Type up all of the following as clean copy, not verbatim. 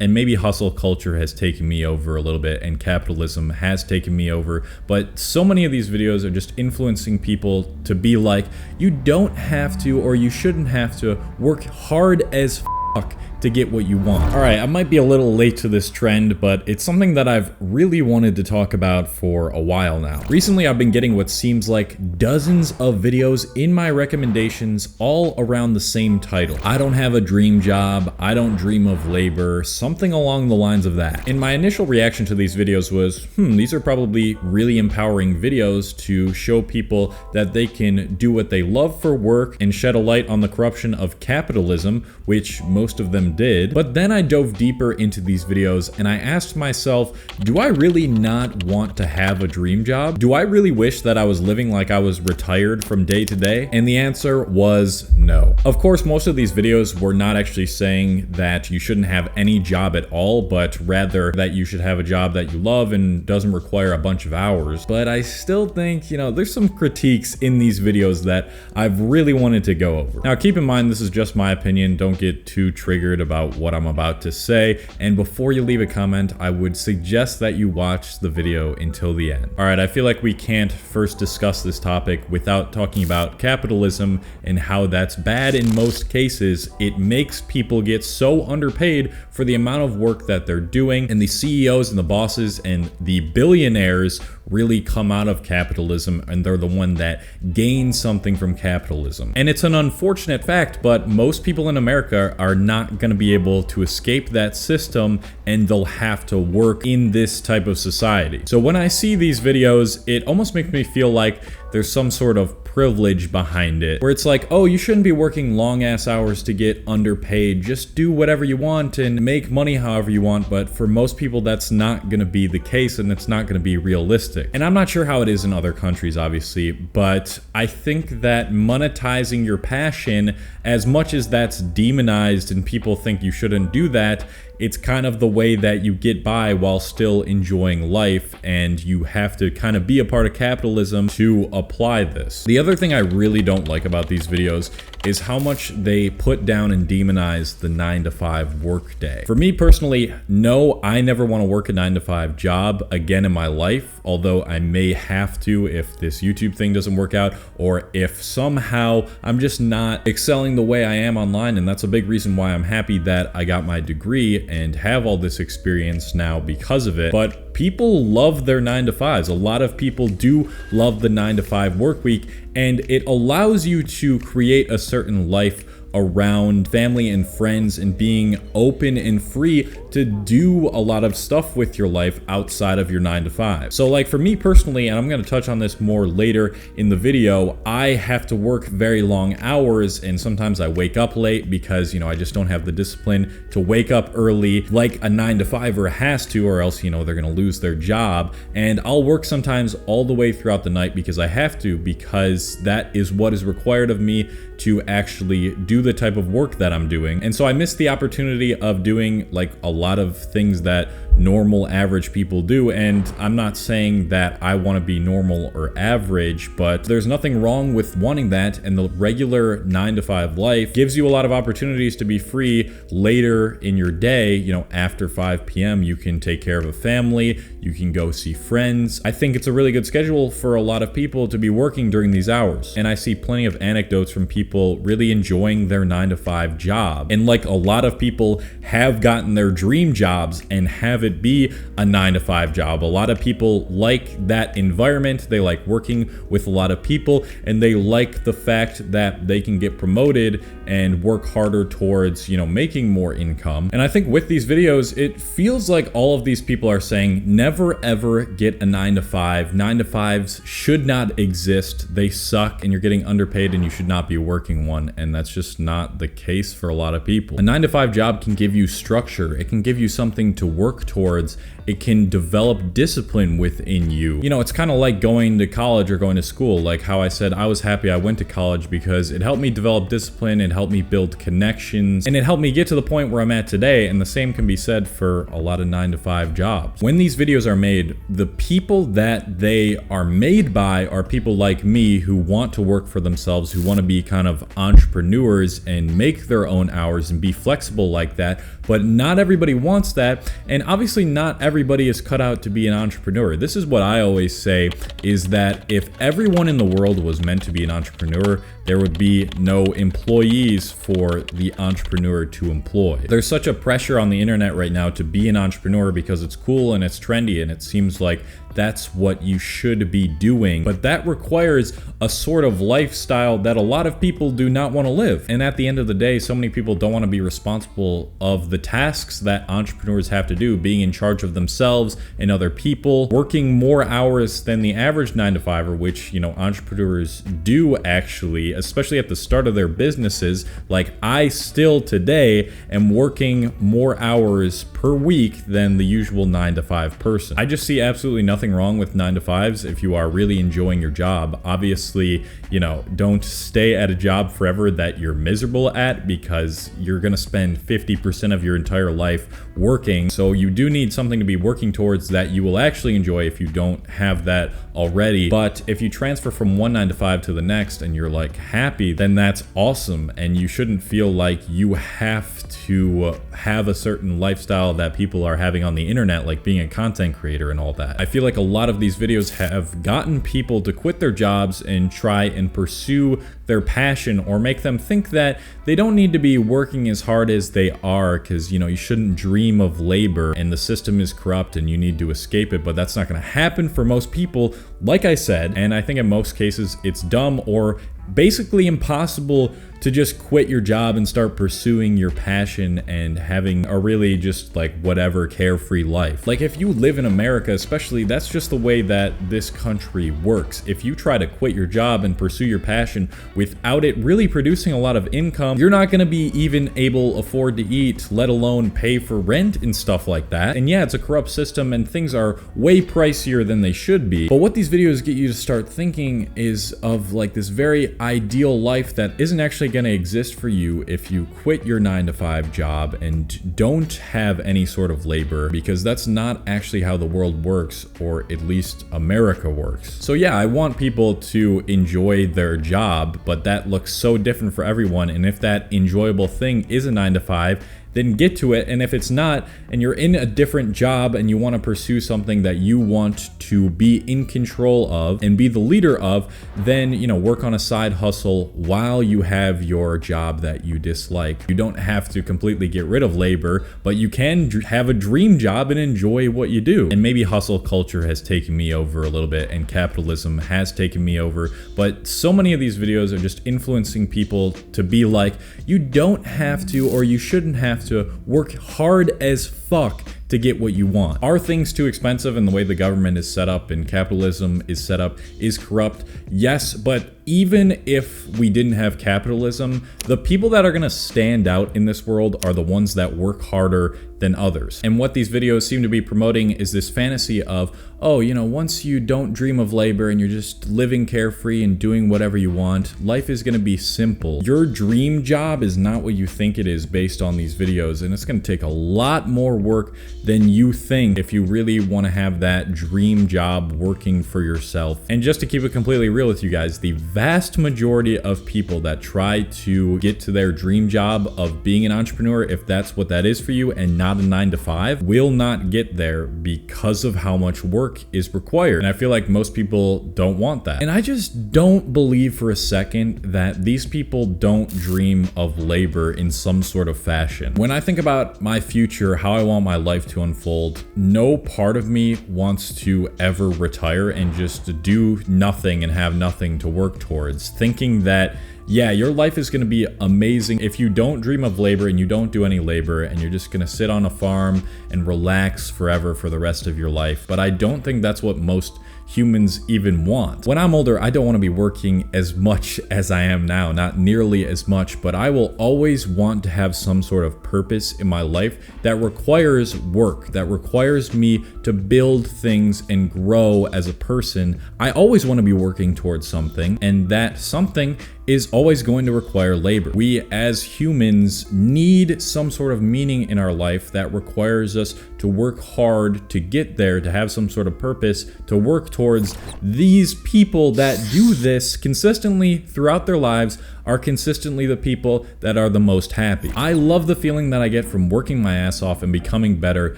And maybe hustle culture has taken me over a little bit and capitalism has taken me over, but so many of these videos are just influencing people to be like, you don't have to, or you shouldn't have to work hard as fuck to get what you want. Alright, I might be a little late to this trend, but it's something that I've really wanted to talk about for a while now. Recently, I've been getting what seems like dozens of videos in my recommendations all around the same title. I don't have a dream job, I don't dream of labor, something along the lines of that. And my initial reaction to these videos was, these are probably really empowering videos to show people that they can do what they love for work and shed a light on the corruption of capitalism, which most of them did. But then I dove deeper into these videos and I asked myself, do I really not want to have a dream job? Do I really wish that I was living like I was retired from day to day? And the answer was no. Of course, most of these videos were not actually saying that you shouldn't have any job at all, but rather that you should have a job that you love and doesn't require a bunch of hours. But I still think, there's some critiques in these videos that I've really wanted to go over. Now, keep in mind, this is just my opinion. Don't get too triggered about what I'm about to say, and before you leave a comment, I would suggest that you watch the video until the end. Alright, I feel like we can't first discuss this topic without talking about capitalism and how that's bad in most cases. It makes people get so underpaid for the amount of work that they're doing, and the CEOs and the bosses and the billionaires really come out of capitalism, and they're the one that gain something from capitalism. And it's an unfortunate fact, but most people in America are not going to be able to escape that system, and they'll have to work in this type of society. So when I see these videos, it almost makes me feel like there's some sort of privilege behind it, where it's like, oh, you shouldn't be working long ass hours to get underpaid. Just do whatever you want and make money however you want. But for most people, that's not going to be the case, and it's not going to be realistic. And I'm not sure how it is in other countries, obviously, but I think that monetizing your passion, as much as that's demonized and people think you shouldn't do that, it's kind of the way that you get by while still enjoying life, and you have to kind of be a part of capitalism to apply this. The other thing I really don't like about these videos is how much they put down and demonize the 9-to-5 work day. For me personally, no, I never want to work a 9-to-5 job again in my life, although I may have to if this YouTube thing doesn't work out, or if somehow I'm just not excelling the way I am online, and that's a big reason why I'm happy that I got my degree and have all this experience now because of it. But people love their 9-to-5s. A lot of people do love the 9-to-5 work week, and it allows you to create a certain life around family and friends and being open and free to do a lot of stuff with your life outside of your 9-to-5. So like for me personally, and I'm going to touch on this more later in the video, I have to work very long hours, and sometimes I wake up late because, I just don't have the discipline to wake up early like a 9-to-5er has to, or else, they're going to lose their job. And I'll work sometimes all the way throughout the night because I have to, because that is what is required of me to actually do the type of work that I'm doing. And so I missed the opportunity of doing like a lot of things that normal average people do. And I'm not saying that I want to be normal or average, but there's nothing wrong with wanting that. And the regular 9-to-5 life gives you a lot of opportunities to be free later in your day. After 5 p.m. you can take care of a family, you can go see friends. I think it's a really good schedule for a lot of people to be working during these hours. And I see plenty of anecdotes from people really enjoying their 9-to-5 job. And like a lot of people have gotten their dream jobs and have it be a 9-to-5 job. A lot of people like that environment. They like working with a lot of people, and they like the fact that they can get promoted and work harder towards, making more income. And I think with these videos, it feels like all of these people are saying, never ever get a 9-to-5. 9-to-5s should not exist. They suck, and you're getting underpaid, and you should not be working one. And that's just not the case for a lot of people. A 9-to-5 job can give you structure. It can give you something to work towards, it can develop discipline within you. You know, it's kind of like going to college or going to school. Like how I said, I was happy I went to college because it helped me develop discipline, it helped me build connections, and it helped me get to the point where I'm at today. And the same can be said for a lot of 9-to-5 jobs. When these videos are made, the people that they are made by are people like me who want to work for themselves, who want to be kind of entrepreneurs and make their own hours and be flexible like that. But not everybody wants that, and obviously not everybody is cut out to be an entrepreneur. This is what I always say, is that if everyone in the world was meant to be an entrepreneur, there would be no employees for the entrepreneur to employ. There's such a pressure on the internet right now to be an entrepreneur because it's cool and it's trendy and it seems like that's what you should be doing, but that requires a sort of lifestyle that a lot of people do not want to live. And at the end of the day, so many people don't want to be responsible of the tasks that entrepreneurs have to do, being in charge of themselves and other people, working more hours than the average 9-to-5er, which, you know, entrepreneurs do actually, especially at the start of their businesses. Like I still today am working more hours per week than the usual 9-to-5 person. I just see absolutely nothing wrong with 9-to-5s if you are really enjoying your job. Obviously, you know, don't stay at a job forever that you're miserable at, because you're gonna spend 50% of your entire life working. So you do need something to be working towards that you will actually enjoy if you don't have that already. But if you transfer from one 9-to-5 to the next and you're like happy, then that's awesome, and you shouldn't feel like you have to have a certain lifestyle that people are having on the internet, like being a content creator and all that. I feel like a lot of these videos have gotten people to quit their jobs and try and pursue their passion, or make them think that they don't need to be working as hard as they are, because, you know, you shouldn't dream of labor and the system is corrupt and you need to escape it. But that's not going to happen for most people, like I said, and I think in most cases it's dumb or basically impossible to just quit your job and start pursuing your passion and having a really just like whatever carefree life. Like if you live in America especially, that's just the way that this country works. If you try to quit your job and pursue your passion without it really producing a lot of income, you're not going to be even able to afford to eat, let alone pay for rent and stuff like that. And yeah, it's a corrupt system and things are way pricier than they should be. But what these videos get you to start thinking is of like this very ideal life that isn't actually going to exist for you if you quit your 9-to-5 job and don't have any sort of labor, because that's not actually how the world works, or at least America works. So yeah, I want people to enjoy their job, but that looks so different for everyone. And if that enjoyable thing is a 9-to-5, then get to it. And if it's not, and you're in a different job and you want to pursue something that you want to be in control of and be the leader of, then, you know, work on a side hustle while you have your job that you dislike. You don't have to completely get rid of labor, but you can have a dream job and enjoy what you do. And maybe hustle culture has taken me over a little bit and capitalism has taken me over, but so many of these videos are just influencing people to be like, you don't have to, or you shouldn't have to work hard as fuck to get what you want. Are things too expensive, and the way the government is set up and capitalism is set up is corrupt? Yes, but even if we didn't have capitalism, the people that are gonna stand out in this world are the ones that work harder than others. And what these videos seem to be promoting is this fantasy of, oh, you know, once you don't dream of labor and you're just living carefree and doing whatever you want, life is gonna be simple. Your dream job is not what you think it is based on these videos, and it's gonna take a lot more work than you think if you really want to have that dream job working for yourself. And just to keep it completely real with you guys, the vast majority of people that try to get to their dream job of being an entrepreneur, if that's what that is for you and not a 9-to-5, will not get there because of how much work is required. And I feel like most people don't want that. And I just don't believe for a second that these people don't dream of labor in some sort of fashion. When I think about my future, how I want my life to unfold, no part of me wants to ever retire and just do nothing and have nothing to work towards, thinking that, yeah, your life is going to be amazing if you don't dream of labor and you don't do any labor and you're just going to sit on a farm and relax forever for the rest of your life. But I don't think that's what most humans even want. When I'm older, I don't want to be working as much as I am now, not nearly as much, but I will always want to have some sort of purpose in my life that requires work, that requires me to build things and grow as a person. I always want to be working towards something, and that something is always going to require labor. We as humans need some sort of meaning in our life that requires us to work hard to get there, to have some sort of purpose, to work towards. These people that do this consistently throughout their lives are consistently the people that are the most happy. I love the feeling that I get from working my ass off and becoming better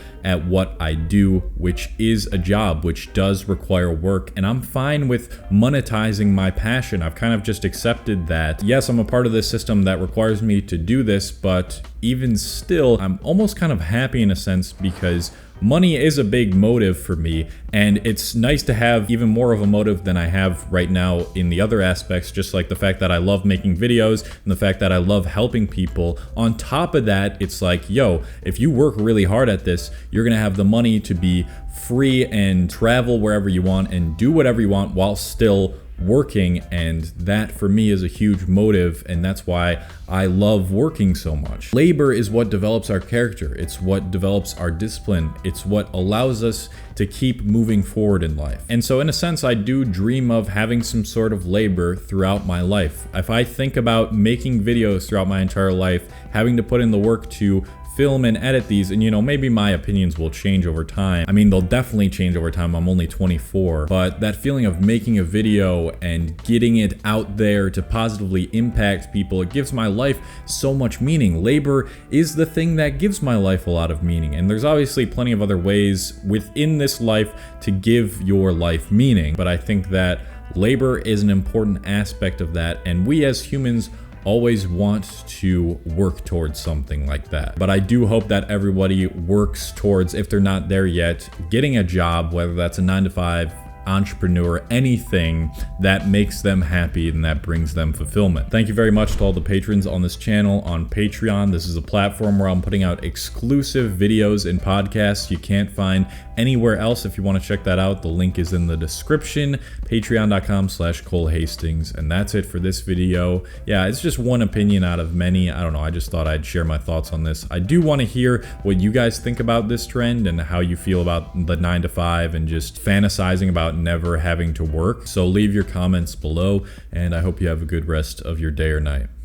at what I do, which is a job, which does require work, and I'm fine with monetizing my passion. I've kind of just accepted that, yes, I'm a part of this system that requires me to do this, but even still, I'm almost kind of happy in a sense because money is a big motive for me, and it's nice to have even more of a motive than I have right now in the other aspects, just like the fact that I love making videos and the fact that I love helping people. On top of that, it's like, yo, if you work really hard at this, you're gonna have the money to be free and travel wherever you want and do whatever you want while still working, and that for me is a huge motive, and that's why I love working so much. Labor is what develops our character. It's what develops our discipline. It's what allows us to keep moving forward in life. And so in a sense, I do dream of having some sort of labor throughout my life. If I think about making videos throughout my entire life, having to put in the work to film and edit these, and maybe my opinions will change over time. I mean, they'll definitely change over time. I'm only 24, but that feeling of making a video and getting it out there to positively impact people, it gives my life so much meaning. Labor is the thing that gives my life a lot of meaning, and there's obviously plenty of other ways within this life to give your life meaning, but I think that labor is an important aspect of that, and we as humans always want to work towards something like that. But I do hope that everybody works towards, if they're not there yet, getting a job, whether that's a 9-to-5, entrepreneur, anything that makes them happy and that brings them fulfillment. Thank you very much to all the patrons on this channel on Patreon. This is a platform where I'm putting out exclusive videos and podcasts you can't find anywhere else. If you want to check that out, the link is in the description, patreon.com/Cole Hastings. And that's it for this video. Yeah, it's just one opinion out of many. I don't know, I just thought I'd share my thoughts on this. I do want to hear what you guys think about this trend and how you feel about the 9-to-5 and just fantasizing about never having to work. So leave your comments below, and I hope you have a good rest of your day or night.